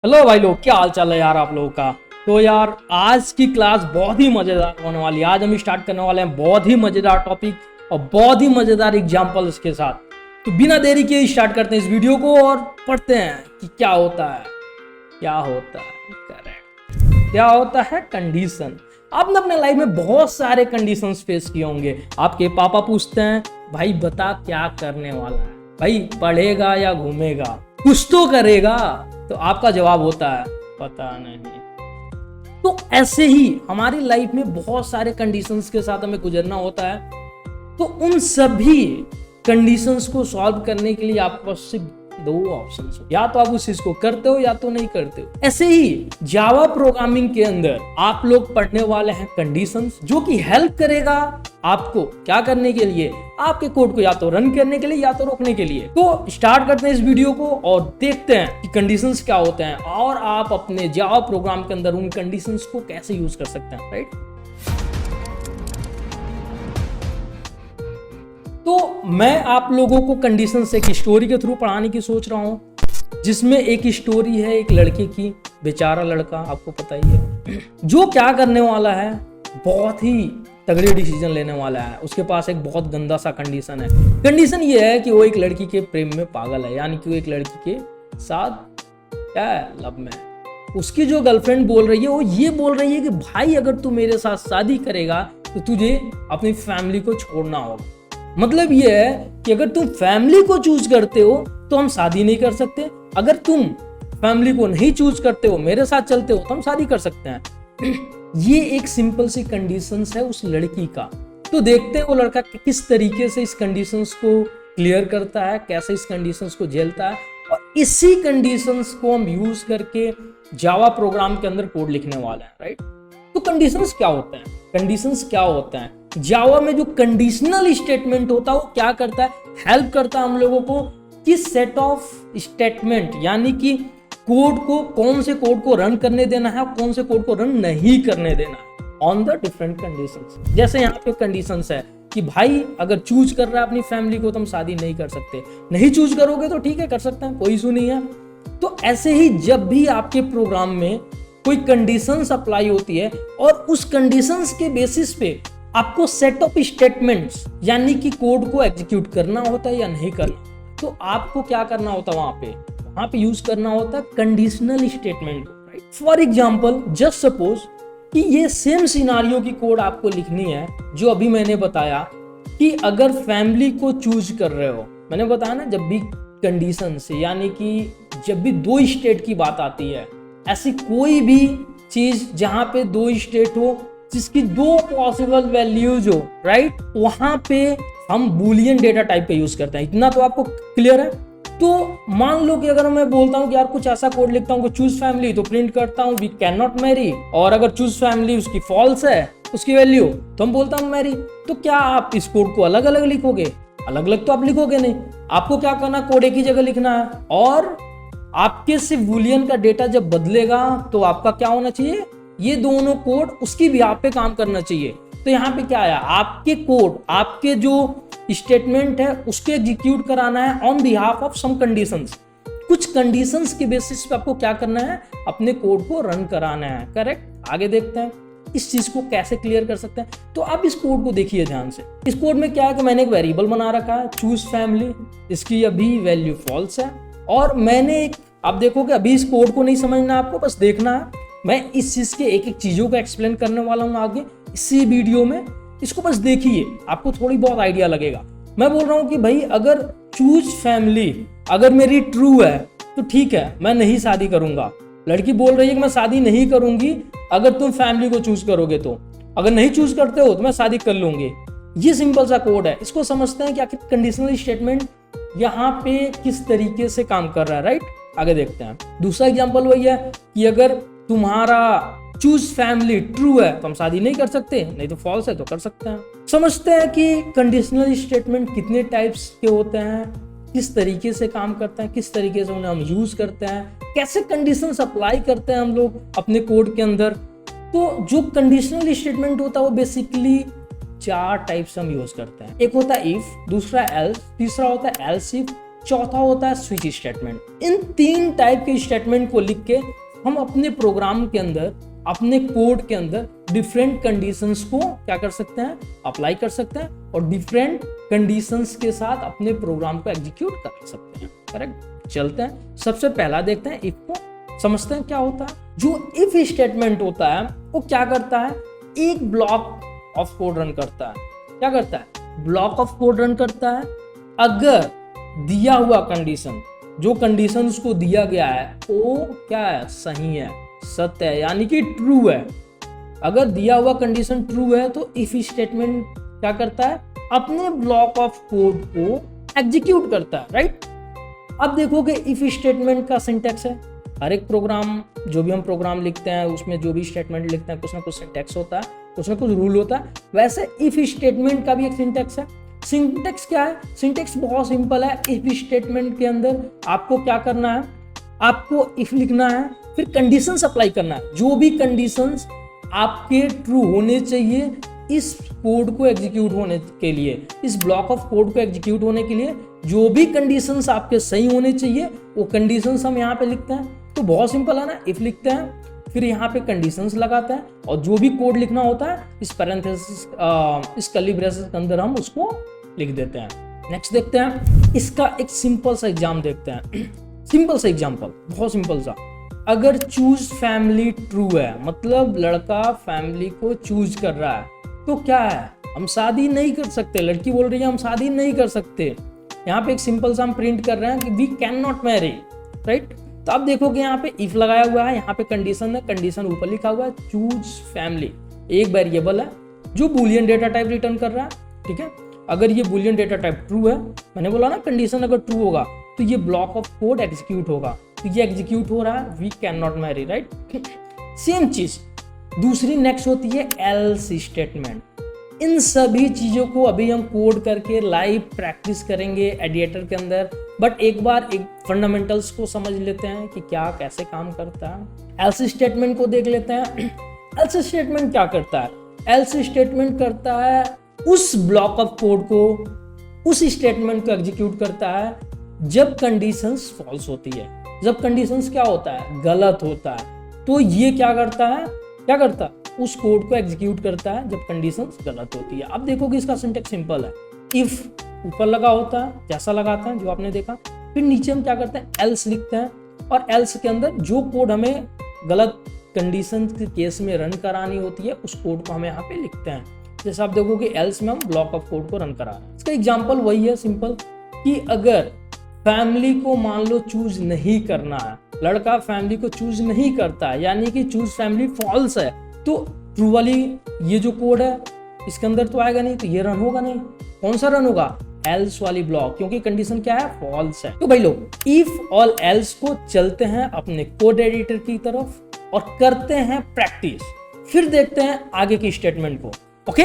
Hello भाई लोग, क्या हाल चाल है यार आप लोगों का। तो यार आज की क्लास बहुत ही मजेदार होने वाली है। आज हम स्टार्ट करने वाले हैं बहुत ही मजेदार टॉपिक और बहुत ही मजेदार एग्जांपल्स के साथ। तो बिना देरी के स्टार्ट करते हैं इस वीडियो को और पढ़ते हैं कि क्या होता है करेक्ट, क्या होता है कंडीशन। आपने अपने लाइफ में बहुत सारे कंडीशंस फेस किए होंगे। आपके पापा पूछते हैं भाई बता क्या करने वाला है, भाई पढ़ेगा या घूमेगा, कुछ तो करेगा, तो आपका जवाब होता है पता नहीं। तो ऐसे ही हमारी लाइफ में बहुत सारे कंडीशंस के साथ हमें गुजरना होता है। तो उन सभी कंडीशंस को सॉल्व करने के लिए आपके पास सिर्फ दो ऑप्शंस हो, या तो आप उस चीज को करते हो या तो नहीं करते हो। ऐसे ही जावा प्रोग्रामिंग के अंदर आप लोग पढ़ने वाले हैं कंडीशंस, जो कि हेल्प करेगा आपको क्या करने के लिए, आपके कोड को या तो रन करने के लिए या तो रोकने के लिए। तो स्टार्ट करते हैं इस वीडियो को और देखते हैं कि कंडीशंस क्या होते हैं और आप अपने जावा प्रोग्राम के अंदर उन कंडीशंस को कैसे यूज कर सकते हैं। राइट, तो मैं आप लोगों को कंडीशंस एक स्टोरी के थ्रू पढ़ाने की सोच रहा हूं, जिसमें एक स्टोरी है एक लड़के की। बेचारा लड़का, आपको पता ही है, जो क्या करने वाला है, बहुत ही तगड़े डिसीजन लेने वाला है। उसके पास एक बहुत गंदा सा कंडीशन है। कंडीशन ये है कि वो एक लड़की के प्रेम में पागल है, यानी कि वो एक लड़की के साथ क्या है, लव में। उसकी जो गर्लफ्रेंड बोल रही है वो ये बोल रही है कि भाई अगर तू मेरे साथ शादी करेगा तो तुझे अपनी फैमिली को छोड़ना होगा। मतलब ये है कि अगर तुम फैमिली को चूज करते हो तो हम शादी नहीं कर सकते, अगर तुम फैमिली को नहीं चूज करते हो, मेरे साथ चलते हो, तो हम शादी कर सकते हैं। ये एक सिंपल सी कंडीशंस है उस लड़की का। तो देखते हैं वो लड़का किस तरीके से इस कंडीशंस को क्लियर करता है, कैसे इस कंडीशंस को झेलता है, और इसी कंडीशंस को हम यूज करके जावा प्रोग्राम के अंदर कोड लिखने वाले हैं। राइट, तो कंडीशंस क्या होते हैं, कंडीशंस क्या होते हैं। जावा में जो कंडीशनल स्टेटमेंट होता है वो क्या करता है, हेल्प करता है हम लोगों को कि सेट ऑफ स्टेटमेंट, यानी कि कोड को, कौन से कोड को रन करने देना है, कौन से कोड को रन नहीं करने देना है ऑन द डिफरेंट कंडीशंस। जैसे यहाँ पे कंडीशंस है कि भाई अगर चूज कर रहा है अपनी फैमिली को तो हम शादी नहीं कर सकते, नहीं चूज करोगे तो ठीक है कर सकते हैं, कोई इशू नहीं है। तो ऐसे ही जब भी आपके प्रोग्राम में कोई कंडीशंस अप्लाई होती है और उस कंडीशंस के बेसिस पे आपको सेट ऑफ स्टेटमेंट्स, यानी कि कोड को एग्जीक्यूट करना होता है या नहीं करना, तो आपको क्या करना होता है, वहां पे यूज करना होता है conditional statement. Right, for example just suppose कि ये सेम सिनारियो की कोड आपको लिखनी है जो अभी मैंने बताया कि अगर फैमिली को चूज कर रहे हो। मैंने बताया ना, जब भी कंडीशन से, यानी कि जब भी दो स्टेट की बात आती है, ऐसी कोई भी चीज जहां पे दो स्टेट हो, जिसकी दो पॉसिबल वैल्यूज हो, राइट, वहां पे हम बूलियन डेटा टाइप का यूज करते हैं। इतना तो आपको क्लियर है। तो मान लो कि अगर मैं बोलता हूं कि यार कुछ ऐसा कोड लिखता हूं कि चूज फैमिली, तो प्रिंट करता हूं वी कैन नॉट मैरी, और अगर चूज फैमिली उसकी फॉल्स है उसकी वैल्यू, तो हम बोलता हूं मैरी। तो क्या आप इस कोड को अलग अलग लिखोगे? अलग अलग तो आप लिखोगे नहीं। आपको क्या करना, कोड एक ही जगह लिखना है, और आपके सिर्फ बूलियन का डेटा जब बदलेगा तो आपका क्या होना चाहिए, ये दोनों कोड उसकी भी आप पे काम करना चाहिए। तो यहाँ पे क्या आया, आपके कोड, आपके जो स्टेटमेंट है उसके एग्जीक्यूट कराना है on behalf of some conditions. कुछ कंडीशंस के बेसिस पे आपको क्या करना है, अपने कोड को रन कराना है। करेक्ट, आगे देखते हैं इस चीज को कैसे क्लियर कर सकते हैं। तो आप इस कोड को देखिए ध्यान से। इस कोड में क्या है कि मैंने एक वेरिएबल बना रखा है चूज फैमिली, इसकी अभी वैल्यू फॉल्स है, और मैंने एक, आप देखोगे अभी इस कोड को नहीं समझना, आपको बस देखना है। मैं इस चीज के एक एक चीजों को एक्सप्लेन करने वाला हूं आगे इसी वीडियो में। इसको बस देखिए, आपको थोड़ी बहुत आइडिया लगेगा। मैं बोल रहा हूं कि भाई अगर चूज फैमिली अगर मेरी ट्रू है तो ठीक है, मैं नहीं शादी करूंगा। लड़की बोल रही है कि मैं शादी नहीं करूंगी अगर तुम फैमिली को चूज करोगे, तो अगर नहीं चूज करते हो तो मैं शादी कर लूंगी। ये सिंपल सा कोड है। इसको समझते हैं कि आखिर कंडीशनल स्टेटमेंट यहाँ पे किस तरीके से काम कर रहा है। राइट, आगे देखते हैं। दूसरा एग्जाम्पल वही है कि अगर तुम्हारा चूज फैमिली ट्रू है तो हम शादी नहीं कर सकते, नहीं तो फॉल्स है तो कर सकते हैं। समझते हैं कि कंडीशनल स्टेटमेंट कितने टाइप्स के होते हैं, किस तरीके से काम करते हैं, किस तरीके से उन्हें हम यूज करते हैं, कैसे कंडीशंस अप्लाई करते हैं हम लोग अपने कोड के अंदर। तो जो कंडीशनल स्टेटमेंट होता है वो बेसिकली 4 टाइप्स हम यूज करते हैं। एक होता है इफ, दूसरा एल्स, तीसरा होता है एल्स इफ, चौथा होता है स्विच स्टेटमेंट। इन 3 टाइप के स्टेटमेंट को लिख के हम अपने प्रोग्राम के अंदर, अपने कोड के अंदर डिफरेंट कंडीशंस को क्या कर सकते हैं, अप्लाई कर सकते हैं और डिफरेंट कंडीशंस के साथ अपने प्रोग्राम को एग्जीक्यूट कर सकते हैं। करेक्ट। चलते हैं, सबसे पहला देखते हैं इफ को, समझते हैं क्या होता है। जो इफ स्टेटमेंट होता है वो क्या करता है, एक ब्लॉक ऑफ कोड रन करता है। क्या करता है, ब्लॉक ऑफ कोड रन करता है। अगर दिया हुआ कंडीशन, जो कंडीशन उसको दिया गया है वो क्या है, सही है, सत्य है, यानी कि ट्रू है। अगर दिया हुआ कंडीशन ट्रू है तो इफ स्टेटमेंट क्या करता है, अपने ब्लॉक ऑफ कोड को एग्जीक्यूट करता है। राइट। अब देखोगे इफ स्टेटमेंट का सिंटैक्स है, हर एक प्रोग्राम, जो भी हम प्रोग्राम लिखते हैं उसमें जो भी स्टेटमेंट लिखते हैं कुछ ना कुछ सिंटैक्स होता है, कुछ ना कुछ रूल होता है। वैसे इफ स्टेटमेंट का भी एक सिंटैक्स है। सिंटैक्स क्या है, सिंटैक्स बहुत सिंपल है। इफ स्टेटमेंट के अंदर आपको क्या करना है, आपको इफ लिखना है, फिर कंडीशंस अप्लाई करना है। जो भी कंडीशंस आपके ट्रू होने चाहिए इस कोड को एग्जीक्यूट होने के लिए, इस ब्लॉक ऑफ कोड को एग्जीक्यूट होने के लिए जो भी कंडीशंस आपके सही होने चाहिए वो कंडीशंस हम यहाँ पे लिखते हैं। तो बहुत सिंपल है ना, इफ लिखते हैं फिर यहाँ पे कंडीशंस लगाते हैं और जो भी कोड लिखना होता है इस पैरेंथेसिस, इस कर्ली ब्रेसेस के अंदर हम उसको लिख देते हैं। नेक्स्ट देखते हैं, इसका एक सिंपल सा एग्जाम देखते हैं। सिंपल सा एग्जाम्पल, बहुत सिंपल सा। अगर चूज फैमिली ट्रू है, मतलब लड़का फैमिली को चूज कर रहा है, तो क्या है, हम शादी नहीं कर सकते। लड़की बोल रही है हम शादी नहीं कर सकते। यहाँ पे एक सिंपल सा हम प्रिंट कर रहे हैं कि we can not marry. Right. तो आप देखोगे यहाँ पे इफ लगाया हुआ है, यहाँ पे कंडीशन है, कंडीशन ऊपर लिखा हुआ है चूज फैमिली। एक वेरिएबल है जो बूलियन डेटा टाइप रिटर्न कर रहा है। ठीक है। अगर ये बूलियन डेटा टाइप ट्रू है, मैंने बोला ना कंडीशन अगर ट्रू होगा तो ये ब्लॉक ऑफ कोड एग्जीक्यूट होगा। तो ये एग्जीक्यूट हो रहा है, we can not marry. Right. Same चीज दूसरी नेक्स्ट होती है एल्स स्टेटमेंट। इन सभी चीजों को अभी हम कोड करके लाइव प्रैक्टिस करेंगे एडिटर के अंदर, बट एक बार एक फंडामेंटल्स को समझ लेते हैं कि क्या कैसे काम करता है। एल्स स्टेटमेंट को देख लेते हैं। एल्स स्टेटमेंट क्या करता है, एल्स स्टेटमेंट करता है उस ब्लॉक ऑफ कोड को, उस स्टेटमेंट को एग्जीक्यूट करता है जब कंडीशंस फॉल्स होती है। जब कंडीशंस क्या होता है, गलत होता है, तो ये क्या करता है, क्या करता है, उस कोड को एग्जीक्यूट करता है जब कंडीशंस गलत होती है। अब देखोगे इसका सिंटैक्स सिंपल है। इफ ऊपर लगा होता है जैसा लगाते हैं जो आपने देखा, फिर नीचे हम क्या करते हैं, एल्स लिखते हैं और एल्स के अंदर जो कोड हमें गलत कंडीशन के केस में रन करानी होती है उस कोड को हमें यहाँ पे लिखते हैं। जैसे आप देखोगे एल्स में हम ब्लॉक ऑफ कोड को रन करा रहे हैं। इसका एग्जाम्पल वही है सिंपल, कि अगर फैमिली को मान लो चूज नहीं करना है, लड़का फैमिली को चूज नहीं करता है, यानी कि चूज फैमिली फॉल्स है, तो ट्रू वाली ये जो कोड है इसके अंदर तो आएगा नहीं, तो ये रन होगा नहीं। कौन सा रन होगा, एल्स वाली ब्लॉक, क्योंकि कंडीशन क्या है, फॉल्स है। तो भाई लोग इफ और एल्स को चलते हैं अपने कोड एडिटर की तरफ और करते हैं प्रैक्टिस, फिर देखते हैं आगे की स्टेटमेंट को। ओके,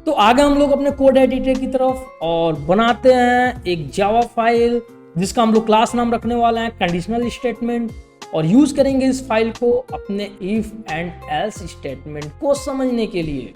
तो आगे हम लोग अपने कोड एडिटर की तरफ और बनाते हैं एक जावा फाइल जिसका हम लोग क्लास नाम रखने वाले हैं कंडीशनल स्टेटमेंट, और यूज करेंगे इस फाइल को अपने इफ एंड एल्स स्टेटमेंट को समझने के लिए।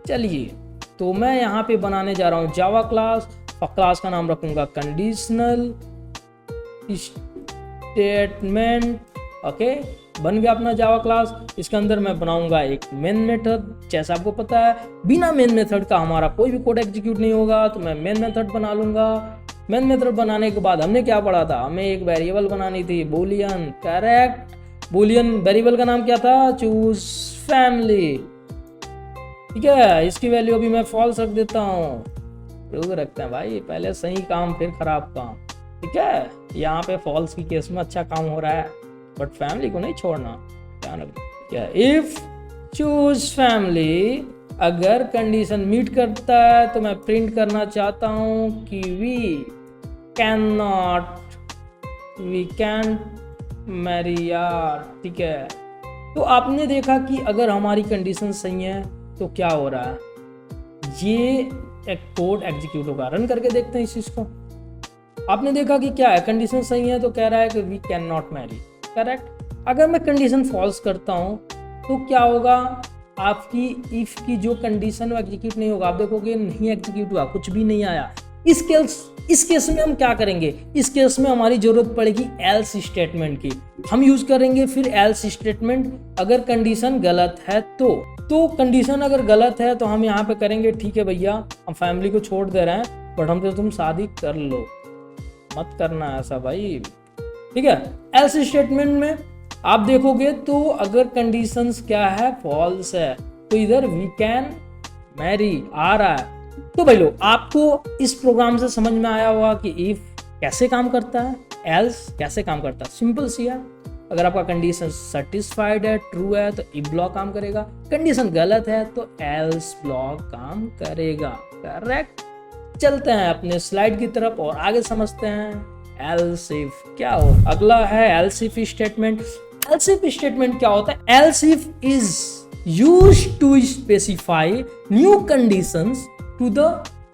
चलिए, तो मैं यहाँ पे बनाने जा रहा हूँ जावा क्लास और क्लास का नाम रखूंगा कंडीशनल स्टेटमेंट। ओके, बन गया अपना जावा क्लास। इसके अंदर मैं बनाऊंगा एक मेन मेथड। जैसा आपको पता है बिना मेन मेथड का हमारा कोई भी कोड एग्जीक्यूट नहीं होगा, तो मैं मेन मेथड बना लूंगा। मेन मेथड बनाने के बाद हमने क्या पढ़ा था, हमें एक वेरिएबल बनानी थी बूलियन। करेक्ट, बूलियन वेरिएबल का नाम क्या था, चूज फैमिली। ठीक है, इसकी वैल्यू अभी मैं फॉल्स रख देता हूँ। रुक रखते हैं भाई, पहले सही काम फिर खराब काम। ठीक है, यहाँ पे फॉल्स की केस में अच्छा काम हो रहा है, बट फैमिली को नहीं छोड़ना, ध्यान रखना। क्या, इफ चूज फैमिली अगर कंडीशन मीट करता है तो मैं प्रिंट करना चाहता हूं कि वी कैन मैरी यार। ठीक है, तो आपने देखा कि अगर हमारी कंडीशन सही है तो क्या हो रहा है, ये एक कोड एग्जीक्यूट होगा। रन करके देखते हैं इस चीज को। आपने देखा कि क्या है, कंडीशन सही है तो कह रहा है कि we can not marry. Correct. अगर मैं कंडीशन फॉल्स करता हूं तो क्या होगा, आपकी इफ की जो कंडीशन वो एग्जीक्यूट नहीं होगा। आप देखोगे नहीं एग्जीक्यूट हुआ, कुछ भी नहीं आया। इस केस में हम क्या करेंगे, इस केस में हमारी जरूरत पड़ेगी एल्स स्टेटमेंट की। हम यूज करेंगे फिर एल्स स्टेटमेंट अगर कंडीशन गलत है तो कंडीशन अगर गलत है तो हम यहाँ पे करेंगे ठीक है भैया हम फैमिली को छोड़ दे रहे हैं बट हमसे तुम शादी कर लो, मत करना ऐसा भाई, ठीक है। एल्स स्टेटमेंट में आप देखोगे तो अगर कंडीशंस क्या है, फॉल्स है, तो इधर वी कैन मैरी आ रहा है। तो भाई लोग आपको इस प्रोग्राम से समझ में आया होगा कि इफ कैसे काम करता है, एल्स कैसे काम करता है। सिंपल सी है, अगर आपका कंडीशन सेटिस्फाइड है, ट्रू है तो इफ ब्लॉक काम करेगा, कंडीशन गलत है तो एल्स ब्लॉक काम करेगा। करेक्ट। चलते हैं अपने स्लाइड की तरफ और आगे समझते हैं एल्स इफ क्या हो। अगला है else if statement. Else if statement क्या होता है? Else if is used to specify new conditions to the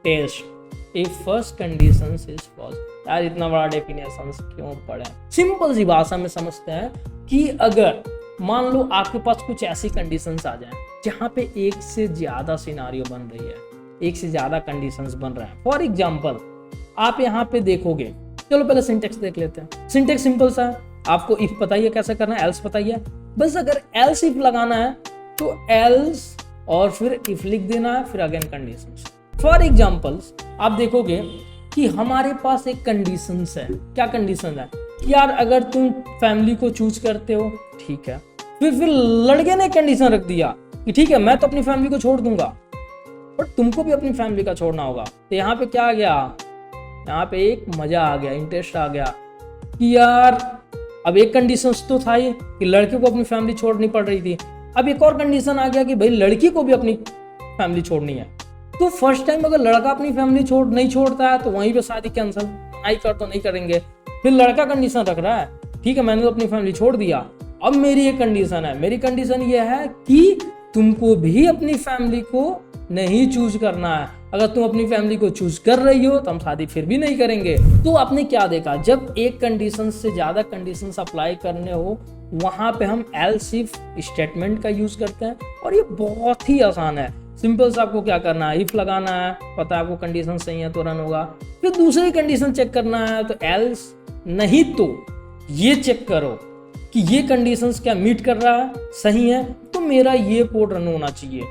test if first condition is false. यार इतना बड़ा डेफिनेशन क्यों पढ़े, सिंपल सी भाषा में समझते हैं कि अगर मान लो आपके पास कुछ ऐसी कंडीशंस आ जाएं जहां पे एक से ज्यादा सिनारियो बन रही है, एक से ज्यादा कंडीशंस बन रहे हैं। फॉर एग्जांपल आप यहाँ पे देखोगे, चलो पहले सिंटेक्स देख लेते हैं। सिंटेक्स सिंपल सा है, आपको इफ पता ही है कैसे करना है, एल्स पता ही है, बस अगर एल्स इफ लगाना है तो एल्स और फिर इफ लिख देना है, फिर अगेन कंडीशंस। फॉर एग्जांपल्स आप देखोगे कि हमारे पास एक कंडीशंस है। क्या कंडीशन है कि यार अगर तुम फैमिली को चूज करते हो, ठीक है, फिर लड़के ने कंडीशन रख दिया कि ठीक है मैं तो अपनी फैमिली को छोड़ दूंगा बट तुमको भी अपनी फैमिली का छोड़ना होगा। तो यहाँ पे क्या आ गया, यहाँ पे एक मजा आ गया, इंटरेस्ट आ गया कि यार अब एक कंडीशन तो था ही कि लड़के को अपनी फैमिली छोड़नी पड़ रही थी, अब एक और कंडीशन आ गया कि भाई लड़की को भी अपनी फैमिली छोड़नी है। तो फर्स्ट टाइम अगर लड़का अपनी फैमिली नहीं छोड़ता है तो वहीं पे शादी कैंसिल, नहीं कर तो नहीं करेंगे। फिर लड़का कंडीशन रख रहा है ठीक है मैंने तो अपनी फैमिली छोड़ दिया, अब मेरी एक कंडीशन है, मेरी कंडीशन ये है कि तुमको भी अपनी फैमिली को नहीं चूज करना है। अगर तुम अपनी फैमिली को चूज कर रही हो तो हम शादी फिर भी नहीं करेंगे। तो आपने क्या देखा, जब एक कंडीशन से ज्यादा कंडीशन अप्लाई करने हो वहां पे हम एल्स इफ स्टेटमेंट का यूज करते हैं और ये बहुत ही आसान है। सिंपल सा आपको क्या करना है, इफ लगाना है, पता है आपको कंडीशन सही है तो रन होगा, फिर दूसरी कंडीशन चेक करना है तो एल्स, नहीं तो ये चेक करो कि ये कंडीशंस क्या मीट कर रहा है, सही है तो मेरा ये कोड रन होना चाहिए।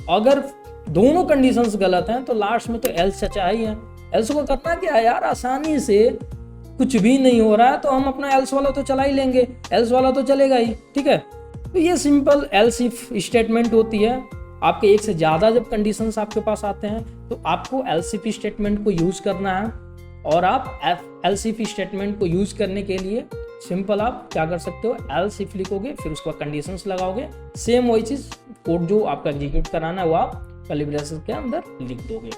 अगर दोनों कंडीशंस गलत हैं तो लास्ट में तो एल्स चचा ही है। एल्स को करना क्या है यार, आसानी से कुछ भी नहीं हो रहा है तो हम अपना एल्स वाला तो चला ही लेंगे, एल्स वाला तो चलेगा ही, ठीक है। तो ये सिंपल एल्स इफ स्टेटमेंट होती है। आपके एक से ज़्यादा जब कंडीशंस आपके पास आते हैं तो आपको एल्स इफ स्टेटमेंट को यूज़ करना है और आप एल्स इफ स्टेटमेंट को यूज़ करने के लिए सिंपल आप क्या कर सकते हो, एल्स इफ लिखोगे फिर उसके बाद कंडीशंस लगाओगे, सेम वही चीज़ कोड जो आपका एग्जीक्यूट कराना है वो आप कर्ली ब्रेसेस के अंदर लिख दोगे।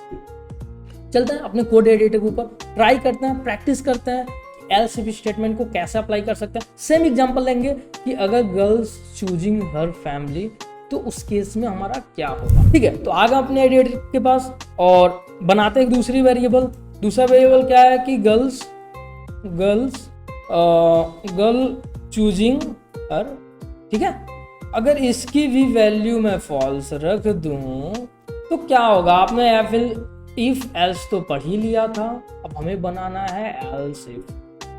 चलते हैं अपने कोड एडिटर के ऊपर, ट्राई करते हैं, प्रैक्टिस करते हैं एल्स इफ स्टेटमेंट को कैसे अप्लाई कर सकते हैं। सेम एग्जांपल लेंगे कि अगर गर्ल्स चूजिंग हर फैमिली तो उस केस में हमारा क्या होगा, ठीक है। तो आगे अपने एडिटर के पास और बनाते हैं एक दूसरी वेरिएबल। दूसरा वेरिएबल क्या है कि गर्ल चूजिंग हर, ठीक है। अगर इसकी भी वैल्यू मैं फॉल्स रख दूं तो क्या होगा, आपने इफ एल्स तो पढ़ ही लिया था, अब हमें बनाना है एल्स इफ।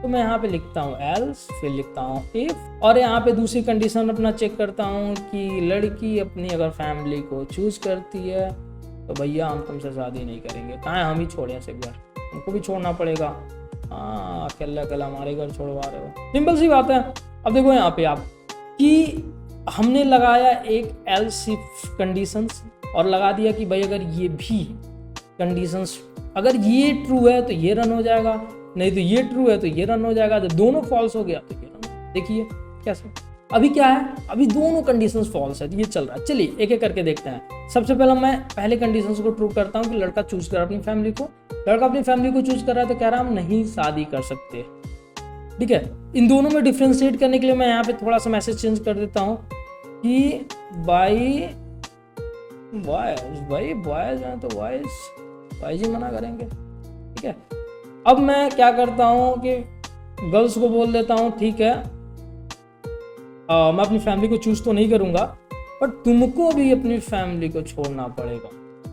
तो मैं यहाँ पे लिखता हूँ एल्स, फिर लिखता हूँ इफ, और यहाँ पे दूसरी कंडीशन अपना चेक करता हूँ कि लड़की अपनी अगर फैमिली को चूज करती है तो भैया हम तुमसे शादी नहीं करेंगे, कहाँ हम ही छोड़े ऐसे घर, उनको भी छोड़ना पड़ेगा। हाँ अकेला हमारे घर छोड़वा रहे हो, सिंपल सी बात है। अब देखो यहाँ पे आप कि हमने लगाया एक एल्स इफ कंडीशंस और लगा दिया कि भाई अगर ये भी कंडीशंस, अगर ये ट्रू है तो ये रन हो जाएगा, नहीं तो ये ट्रू है तो ये रन हो जाएगा, जब दोनों फॉल्स हो गया तो ये रन। देखिए कैसे, अभी क्या है, अभी दोनों कंडीशंस फॉल्स है, ये चल रहा है। चलिए एक एक करके देखते हैं। सबसे पहले मैं पहले कंडीशंस को ट्रू करता हूँ कि लड़का चूज कर अपनी फैमिली को, लड़का अपनी फैमिली को चूज कर रहा है तो कह रहा है हम नहीं शादी कर सकते, ठीक है। इन दोनों में डिफ्रेंशिएट करने के लिए मैं यहाँ पे थोड़ा सा मैसेज चेंज कर देता हूँ कि बॉयज हैं तो बॉयज ही मना करेंगे, ठीक है। अब मैं क्या करता हूँ कि गर्ल्स को बोल देता हूँ ठीक है मैं अपनी फैमिली को चूज तो नहीं करूँगा बट तुमको भी अपनी फैमिली को छोड़ना पड़ेगा,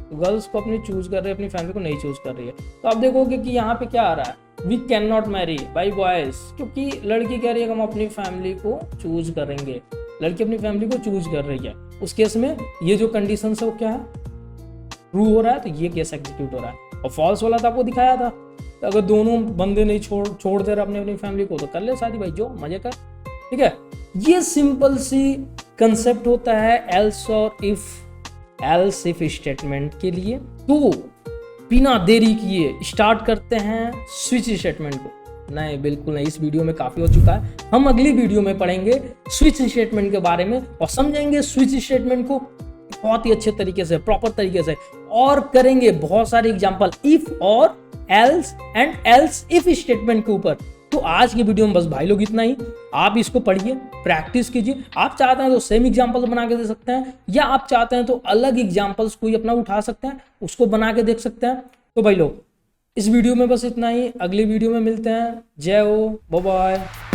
तो गर्ल्स को अपनी चूज कर रही है, अपनी फैमिली को नहीं चूज कर रही है। तो आप देखोगे कि यहाँ पे क्या आ रहा है, we can not marry by boys, क्योंकि लड़की कह रही है कि हम अपनी फैमिली को चूज करेंगे, लड़की अपनी फैमिली को चूज कर रही है। उस केस में ये जो कंडीशन है वो क्या है, ट्रू हो रहा है, तो ये केस एग्जीक्यूट हो रहा है। और फॉल्स वाला तो आपको दिखाया था, तो अगर दोनों बंदे नहीं छोड़ दे रहे अपने अपनी फैमिली को, तो कर ले शादी भाई, जो मजे कर, ठीक है। ये सिंपल सी कंसेप्ट होता है एल्स और एल्स इफ स्टेटमेंट के लिए। तो बिना देरी किए स्टार्ट करते हैं स्विच स्टेटमेंट को। नहीं, बिल्कुल नहीं, इस वीडियो में काफी हो चुका है। हम अगली वीडियो में पढ़ेंगे स्विच स्टेटमेंट के बारे में और समझेंगे स्विच स्टेटमेंट को बहुत ही अच्छे तरीके से, प्रॉपर तरीके से, और करेंगे बहुत सारे एग्जांपल इफ और else and else if statement के ऊपर। तो आज की वीडियो में बस भाई लोग इतना ही। आप इसको पढ़िए, प्रैक्टिस कीजिए। आप चाहते हैं तो सेम एग्जांपल बना के दे सकते हैं, या आप चाहते हैं तो अलग एग्जांपल्स कोई अपना उठा सकते हैं, उसको बना के देख सकते हैं। तो भाई लोग इस वीडियो में बस इतना ही, अगली वीडियो में मिलते हैं। जय हो, बाय बाय।